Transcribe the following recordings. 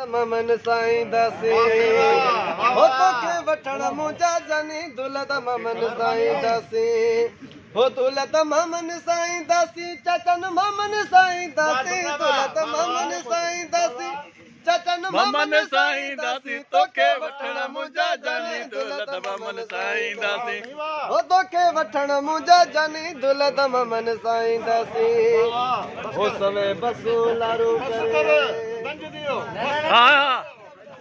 ममन साईं दासी हो तोखे वठण मुंहिंजा जानी दुलत ममन साईं दासी हो दुलत ममन साईं दासी चचन ममन साईं दासी दुलत ममन साईं दासी चचन ममन साईं दासी तोखे वठण मुंहिंजा जानी दुलत ममन साईं दासी हो तोखे वठण मुंहिंजा जानी दुलत ममन साईं दासी हो सवे बसूलारू करे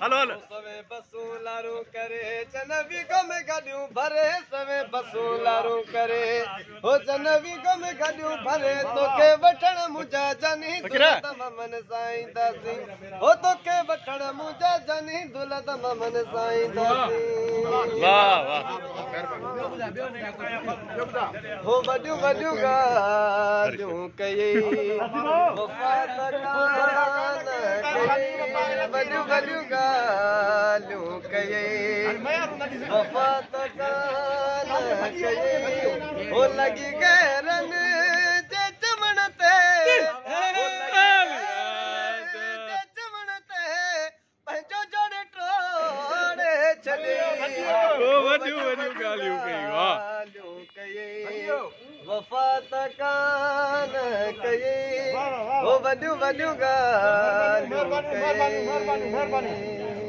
हलो हलो सवे बसूलारू करे चनवी गम गॾियूं भरे सवे बसूलारू करे हो चनवी गम गॾियूं भरे तोखे वठण मुंहिंजा जानी दुलत ममन साईं दासी हो तोखे वठण मुंहिंजा जानी दुलत ममन साईं दासी वाह वाह हो वॾियूं वॾियूं ॻाल्हियूं कई वफ़ात कान कई वॾियूं वॾियूं ॻाल्हियूं कई वफ़ात कान कई हो लॻी गैरनि जे चवण ते पंहिंजो जोड़े टोड़े छॾी वॾियूं वॾियूं ॻाल्हियूं कई वाह वफ़ात कान कई हो वॾियूं वॾियूं ॻाल्हियूं कई